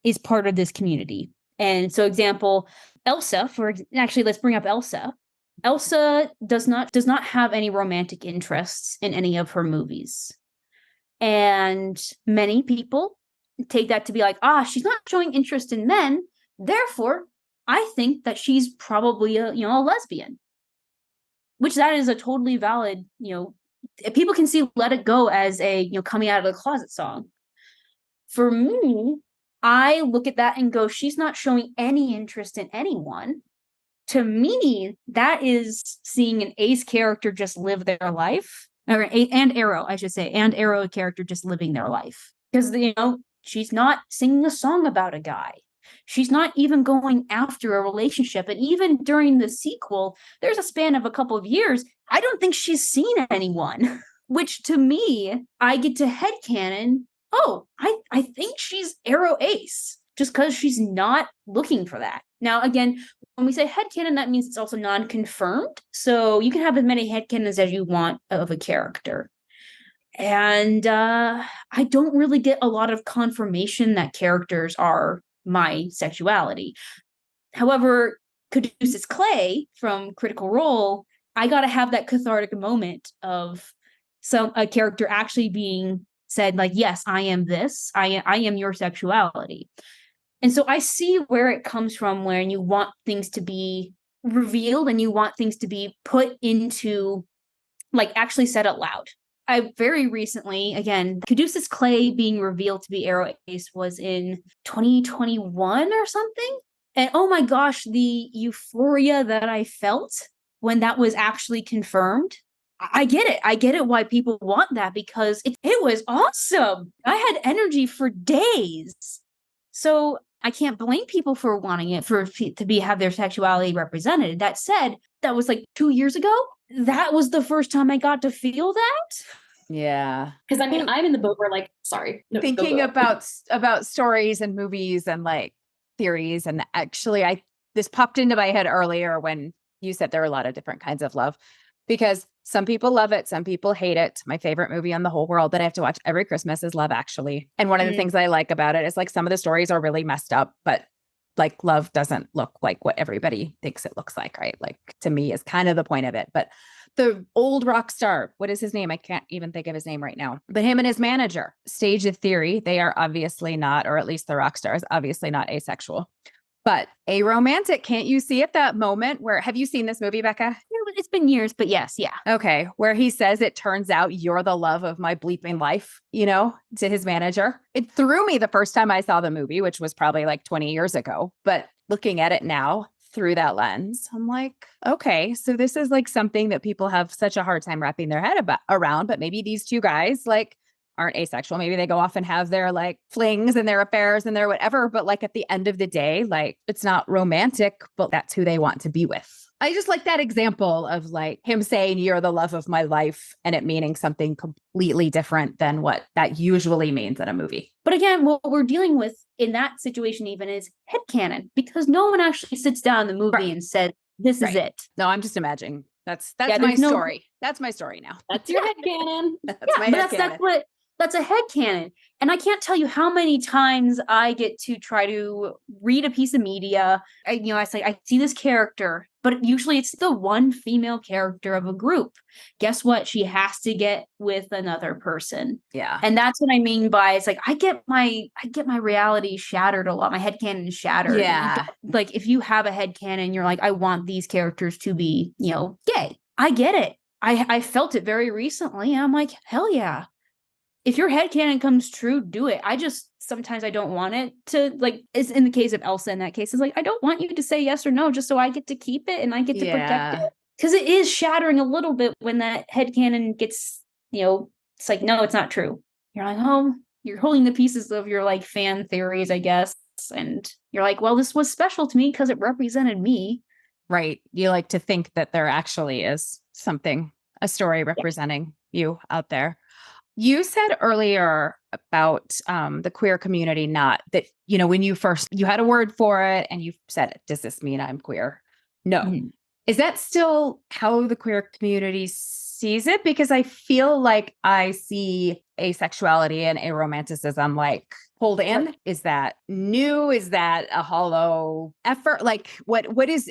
is part of this community. And so example, Elsa, actually, let's bring up Elsa. Elsa does not have any romantic interests in any of her movies. And many people take that to be like, she's not showing interest in men. Therefore, I think that she's probably a lesbian. Which that is a totally valid, people can see Let It Go as a, coming out of the closet song. For me, I look at that and go, she's not showing any interest in anyone. To me, that is seeing an ace character just live their life, and Arrow, I should say, and Arrow character just living their life. Because, she's not singing a song about a guy. She's not even going after a relationship. And even during the sequel, there's a span of a couple of years. I don't think she's seen anyone, which to me, I get to headcanon. Oh, I think she's aro ace just because she's not looking for that. Now, again, when we say headcanon, that means it's also non-confirmed. So you can have as many headcanons as you want of a character. And I don't really get a lot of confirmation that characters are my sexuality. However, Caduceus Clay from Critical Role, I got to have that cathartic moment of a character actually being said, like, yes, I am this. I am your sexuality. And so I see where it comes from when you want things to be revealed and you want things to be put into, like, actually said out loud. I very recently, again, Caduceus Clay being revealed to be aro ace was in 2021 or something. And oh my gosh, the euphoria that I felt when that was actually confirmed. I get it. I get it why people want that, because it was awesome. I had energy for days. So I can't blame people for wanting it have their sexuality represented. That said, that was like 2 years ago. That was the first time I got to feel that. Yeah. Because I mean, I'm in the boat where, like, sorry. No, Thinking go. about stories and movies and like theories. And actually this popped into my head earlier when you said there are a lot of different kinds of love, because some people love it. Some people hate it. My favorite movie on the whole world that I have to watch every Christmas is Love Actually. And one of the things I like about it is, like, some of the stories are really messed up, but like, love doesn't look like what everybody thinks it looks like, right? Like, to me is kind of the point of it. But the old rock star, what is his name? I can't even think of his name right now. But him and his manager, Stage of Theory, they are obviously not, or at least the rock star is obviously not asexual, but aromantic. Can't you see at that moment where, have you seen this movie, Becca? It's been years, but yes, yeah. Okay. Where he says, it turns out you're the love of my bleeping life, to his manager. It threw me the first time I saw the movie, which was probably like 20 years ago. But looking at it now through that lens, I'm like, okay, so this is like something that people have such a hard time wrapping their head around, but maybe these two guys like aren't asexual. Maybe they go off and have their like flings and their affairs and their whatever. But like, at the end of the day, like, it's not romantic, but that's who they want to be with. I just like that example of like him saying you're the love of my life and it meaning something completely different than what that usually means in a movie. But again, what we're dealing with in that situation even is headcanon, because no one actually sits down in the movie and said, this is it. No, I'm just imagining. That's my story. That's my story now. That's your headcanon. That's a headcanon. And I can't tell you how many times I get to try to read a piece of media. I say, I see this character, but usually it's the one female character of a group. Guess what? She has to get with another person. Yeah. And that's what I mean by, it's like, I get my reality shattered a lot. My headcanon is shattered. Yeah. Like, if you have a headcanon, you're like, I want these characters to be, gay. I get it. I felt it very recently. And I'm like, hell yeah. If your headcanon comes true, do it. Sometimes I don't want it to, like, it's in the case of Elsa in that case, it's like, I don't want you to say yes or no, just so I get to keep it and I get to protect it. Because it is shattering a little bit when that headcanon gets, it's like, no, it's not true. You're like, oh, you're holding the pieces of your like fan theories, I guess. And you're like, well, this was special to me because it represented me. Right. You like to think that there actually is something, a story representing you out there. You said earlier about the queer community, not that, when you had a word for it and you said, does this mean I'm queer? No. Mm-hmm. Is that still how the queer community sees it? Because I feel like I see asexuality and aromanticism like pulled in. Is that new? Is that a hollow effort? Like,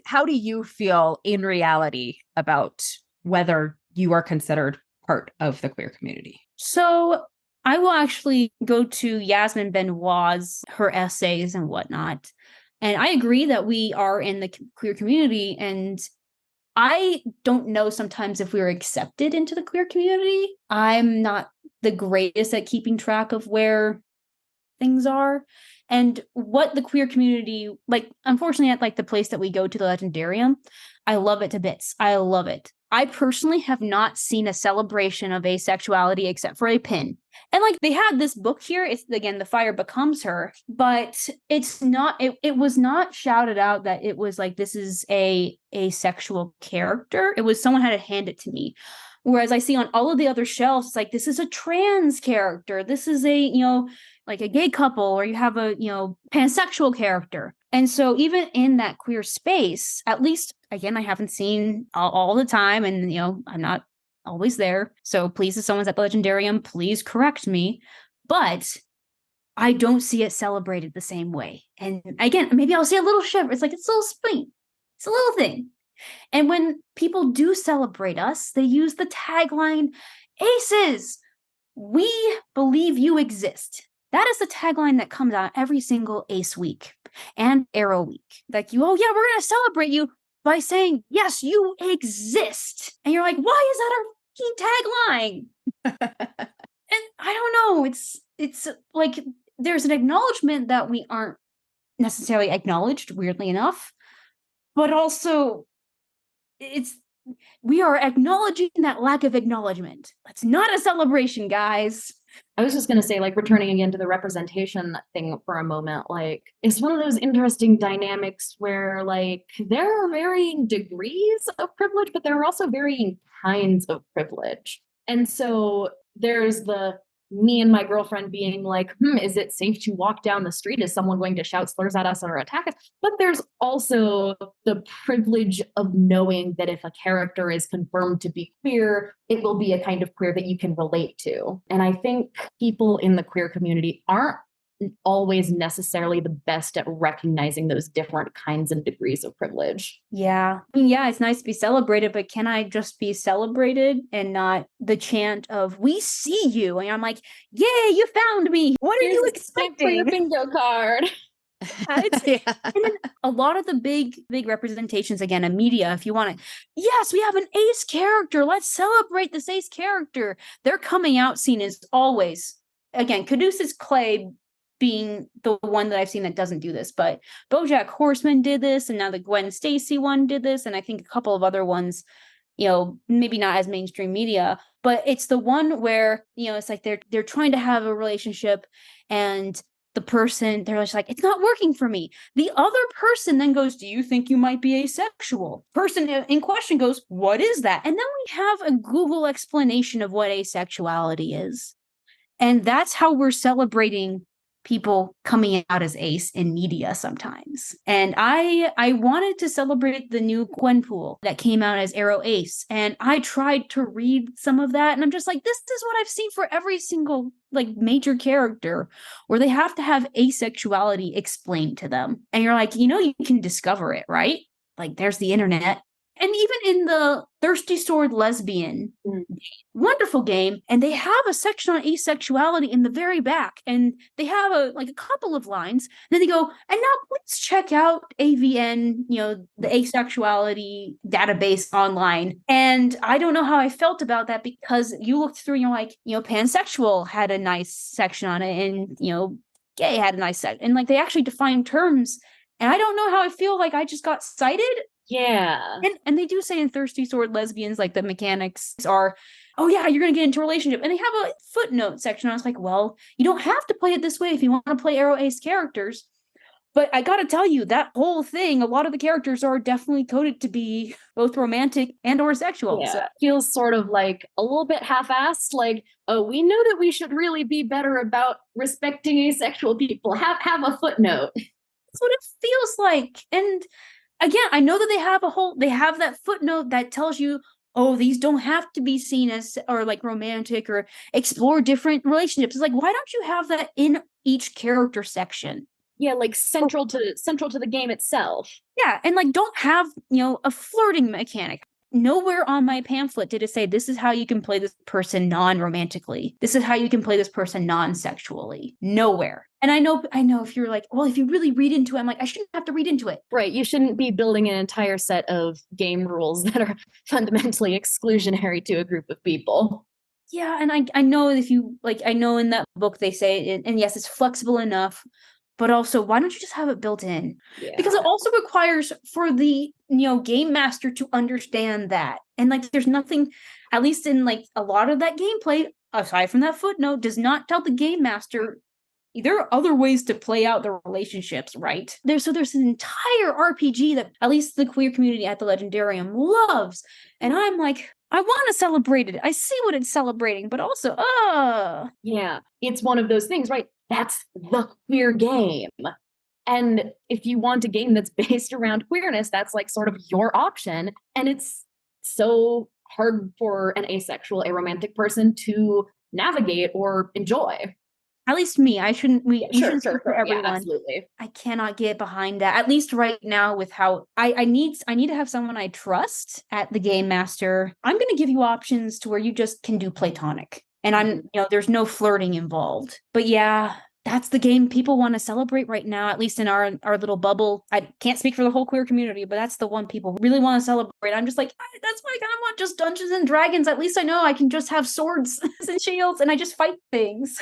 how do you feel in reality about whether you are considered part of the queer community? So I will actually go to Yasmin Benoit's, her essays and whatnot. And I agree that we are in the queer community. And I don't know sometimes if we're accepted into the queer community. I'm not the greatest at keeping track of where things are and what the queer community, like, unfortunately, at like the place that we go to, the Legendarium, I love it to bits. I love it. I personally have not seen a celebration of asexuality except for a pin. And like they had this book here, it's again The Fire Becomes Her, but it's not it was not shouted out that it was like this is a asexual character. It was someone had to hand it to me. Whereas I see on all of the other shelves, it's like this is a trans character. This is a, like a gay couple, or you have a, pansexual character. And so even in that queer space, at least again, I haven't seen all the time, and I'm not always there. So please, if someone's at the Legendarium, please correct me. But I don't see it celebrated the same way. And again, maybe I'll see a little shiver. It's like, it's a little spring. It's a little thing. And when people do celebrate us, they use the tagline, Aces, we believe you exist. That is the tagline that comes out every single Ace week and Arrow week. Like, oh yeah, we're going to celebrate you by saying, yes, you exist. And you're like, why is that our fucking tagline? And I don't know. It's like there's an acknowledgement that we aren't necessarily acknowledged, weirdly enough, but also we are acknowledging that lack of acknowledgement. That's not a celebration, guys. I was just going to say, like, returning again to the representation thing for a moment, like, it's one of those interesting dynamics where, like, there are varying degrees of privilege, but there are also varying kinds of privilege. And so there's the me and my girlfriend being like, is it safe to walk down the street? Is someone going to shout slurs at us or attack us? But there's also the privilege of knowing that if a character is confirmed to be queer, it will be a kind of queer that you can relate to. And I think people in the queer community aren't always necessarily the best at recognizing those different kinds and degrees of privilege. Yeah. I mean, yeah, it's nice to be celebrated, but can I just be celebrated and not the chant of, we see you? And I'm like, yay, you found me. What are you expecting? For your bingo card. And then a lot of the big representations, again, in media, if you want to, yes, we have an ace character. Let's celebrate this ace character. Their coming out scene is always, again, Caduceus Clay being the one that I've seen that doesn't do this, but BoJack Horseman did this, and now the Gwen Stacy one did this, and I think a couple of other ones, maybe not as mainstream media, but it's the one where, it's like they're trying to have a relationship, and the person, they're just like, it's not working for me. The other person then goes, do you think you might be asexual? Person in question goes, what is that? And then we have a Google explanation of what asexuality is. And that's how we're celebrating people coming out as ace in media sometimes. And I wanted to celebrate the new Gwenpool that came out as Arrow Ace. And I tried to read some of that, and I'm just like, this is what I've seen for every single like major character, where they have to have asexuality explained to them. And you're like, you can discover it, right? Like there's the internet. And even in the Thirsty Sword Lesbian, wonderful game, and they have a section on asexuality in the very back, and they have a couple of lines. And then they go, and now please check out AVN, the asexuality database online. And I don't know how I felt about that, because you looked through and you're like, pansexual had a nice section on it, and gay had a nice section, and like they actually define terms. And I don't know how I feel like I just got cited. Yeah. And they do say in Thirsty Sword Lesbians, like the mechanics are, oh yeah, you're going to get into a relationship. And they have a footnote section. I was like, well, you don't have to play it this way if you want to play Arrow Ace characters. But I got to tell you, that whole thing, a lot of the characters are definitely coded to be both romantic and or sexual. Yeah. So it feels sort of like a little bit half-assed, like, oh, we know that we should really be better about respecting asexual people. Have a footnote. that's what it feels like. And again, I know that they have that footnote that tells you, oh, these don't have to be seen as or like romantic or explore different relationships. It's like, why don't you have that in each character section? Yeah, like central to the game itself. Yeah, and like don't have, a flirting mechanic. Nowhere on my pamphlet did it say this is how you can play this person non-romantically. This is how you can play this person non-sexually. Nowhere. And I know if you're like, well, if you really read into it, I'm like, I shouldn't have to read into it. Right. You shouldn't be building an entire set of game rules that are fundamentally exclusionary to a group of people. Yeah, and I know if you I know in that book they say it, and yes, it's flexible enough, but also why don't you just have it built in? Yeah. Because it also requires for the game master to understand that. And there's nothing, at least in a lot of that gameplay, aside from that footnote, does not tell the game master there are other ways to play out the relationships, right? There's an entire RPG that at least the queer community at the Legendarium loves. And I'm like, I want to celebrate it. I see what it's celebrating, but also, Yeah, it's one of those things, right? That's the queer game. And if you want a game that's based around queerness, that's like sort of your option. And it's so hard for an asexual, aromantic person to navigate or enjoy. At least me. I shouldn't. We shouldn't speak for Yeah, everyone. absolutely. I cannot get behind that. At least right now, with how I need to have someone I trust at the game master. I'm going to give you options to where you just can do platonic, and there's no flirting involved. But yeah, that's the game people want to celebrate right now. At least in our little bubble. I can't speak for the whole queer community, but that's the one people really want to celebrate. I'm just like, that's why I kind of want just Dungeons and Dragons. At least I know I can just have swords and shields, and I just fight things.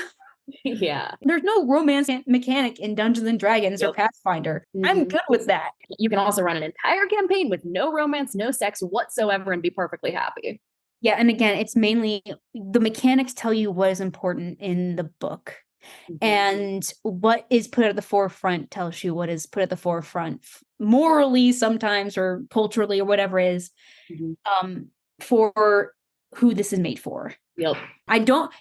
Yeah. There's no romance mechanic in Dungeons and Dragons or Pathfinder. I'm good with that. You can also run an entire campaign with no romance, no sex whatsoever and be perfectly happy. Yeah, and again, it's mainly the mechanics tell you what is important in the book. And what is put at the forefront tells you what is put at the forefront morally sometimes or culturally or whatever it is for who this is made for. Yep.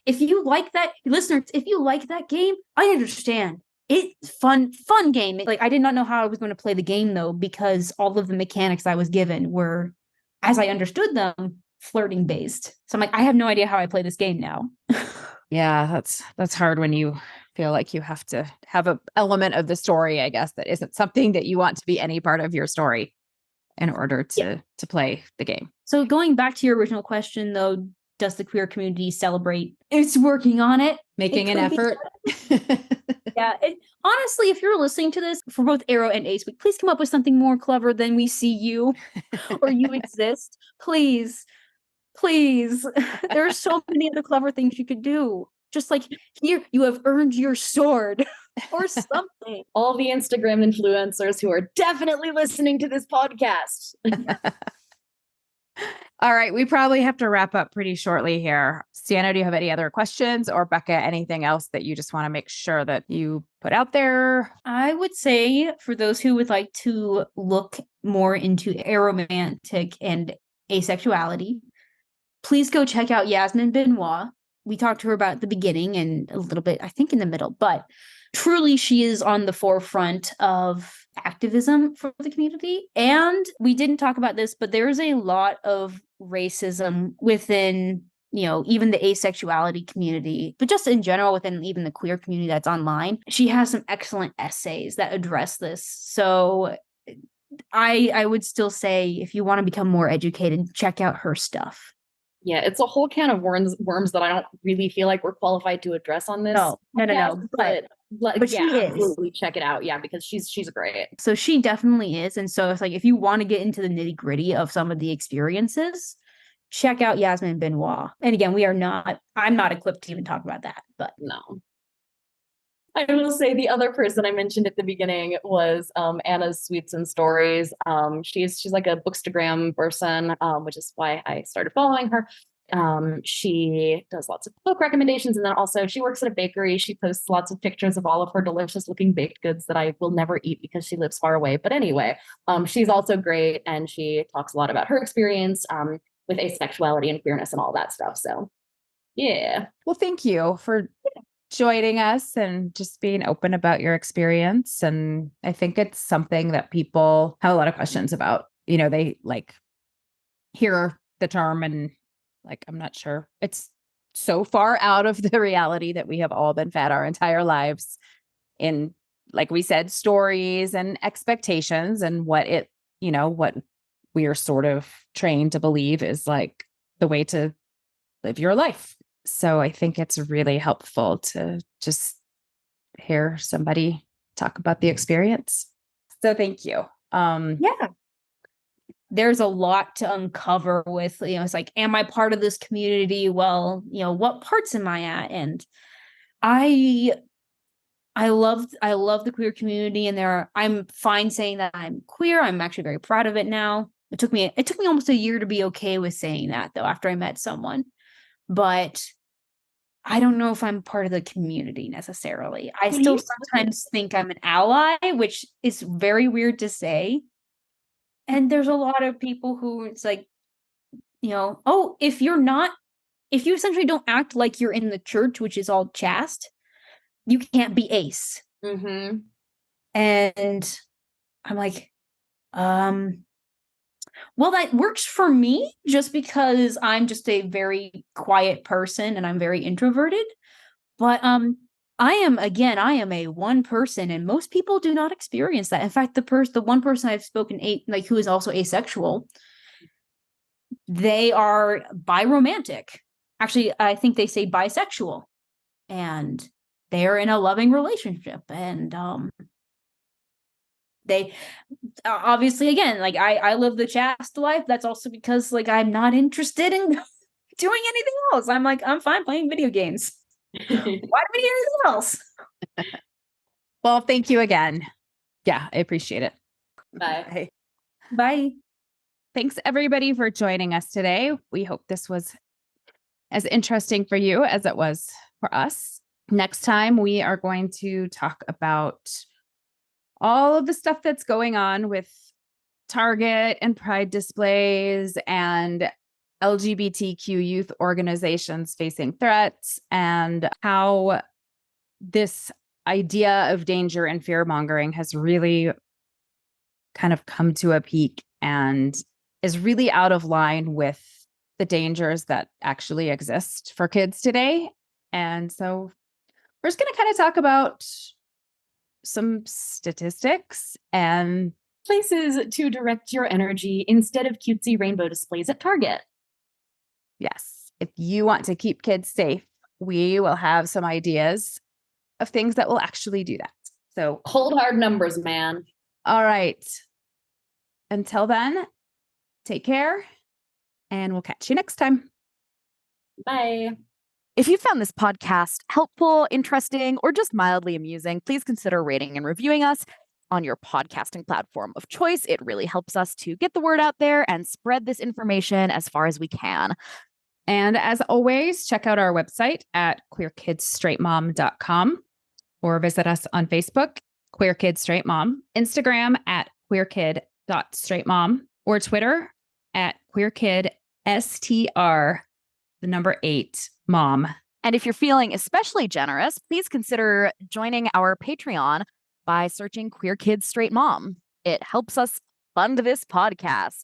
If you like that, listeners, if you like that game, I understand. It's fun game. Like, I did not know how I was going to play the game though, because all of the mechanics I was given were, as I understood them, flirting based. So I'm like, I have no idea how I play this game now. Yeah, that's hard when you feel like you have to have an element of the story, I guess, that isn't something that you want to be any part of your story in order to play the game. So going back to your original question though, does the queer community celebrate? It's working on it. Making an effort. Yeah. Honestly, if you're listening to this for both Arrow and Ace Week, please come up with something more clever than we see you or you exist. Please. There are so many other clever things you could do. Just like, here, you have earned your sword or something. All the Instagram influencers who are definitely listening to this podcast. All right, we probably have to wrap up pretty shortly here. Sienna, do you have any other questions, or Becca, anything else that you just want to make sure that you put out there? I would say for those who would like to look more into aromantic and asexuality, please go check out Yasmin Benoit. We talked to her about at the beginning and a little bit, I think, in the middle, but truly she is on the forefront of activism for the community. And we didn't talk about this, but there's a lot of racism within, even the asexuality community, but just in general within even the queer community that's online. She has some excellent essays that address this. So I would still say, if you want to become more educated, check out her stuff. Yeah, it's a whole can of worms that I don't really feel like we're qualified to address on this. No. But yeah, she is. Absolutely check it out. Yeah, because she's great. So she definitely is. And so it's like, if you want to get into the nitty gritty of some of the experiences, check out Yasmin Benoit. And again, I'm not equipped to even talk about that, but no. I will say the other person I mentioned at the beginning was Anna's Sweets and Stories. She's like a bookstagram person, which is why I started following her. She does lots of book recommendations, and then also she works at a bakery. She posts lots of pictures of all of her delicious looking baked goods that I will never eat because she lives far away. But anyway, she's also great, and she talks a lot about her experience with asexuality and queerness and all that stuff. So yeah. Well, thank you for joining us and just being open about your experience. And I think it's something that people have a lot of questions about. They like hear the term and like, I'm not sure. It's so far out of the reality that we have all been fed our entire lives in, like we said, stories and expectations, and what we are sort of trained to believe is like the way to live your life. So I think it's really helpful to just hear somebody talk about the experience. So thank you. Yeah. There's a lot to uncover with, it's like, am I part of this community? Well, what parts am I at? And I love the queer community, and I'm fine saying that I'm queer. I'm actually very proud of it now. It took me almost a year to be okay with saying that though, after I met someone. But I don't know if I'm part of the community necessarily. I What do still you- sometimes think I'm an ally, which is very weird to say. And there's a lot of people who it's like, oh, if you essentially don't act like you're in the church, which is all chaste, you can't be ace. Mhm. And I'm like, well, that works for me just because I'm just a very quiet person and I'm very introverted. But I am a one person, and most people do not experience that. In fact, the one person I've spoken who is also asexual, they are biromantic. Actually, I think they say bisexual, and they're in a loving relationship, and they obviously, again, like I live the chaste life. That's also because like I'm not interested in doing anything else. I'm like, I'm fine playing video games. Why do we need anything else? Well, thank you again. Yeah, I appreciate it. Bye. Bye. Thanks everybody for joining us today. We hope this was as interesting for you as it was for us. Next time, we are going to talk about all of the stuff that's going on with Target and Pride displays and LGBTQ youth organizations facing threats, and how this idea of danger and fear mongering has really kind of come to a peak and is really out of line with the dangers that actually exist for kids today. And so we're just going to kind of talk about some statistics and Places to direct your energy instead of cutesy rainbow displays at Target. yes, if you want to keep kids safe, we will have some ideas of things that will actually do that. So Hold hard numbers, man. all right. Until then, take care and we'll catch you next time. Bye. If you found this podcast helpful, interesting, or just mildly amusing, please consider rating and reviewing us on your podcasting platform of choice. It really helps us to get the word out there and spread this information as far as we can. And as always, check out our website at queerkidsstraightmom.com or visit us on Facebook, Queer Kid Straight Mom, Instagram at queerkid.straightmom, or Twitter at queerkidstr8mom. And if you're feeling especially generous, please consider joining our Patreon by searching Queer Kids Straight Mom. It helps us fund this podcast.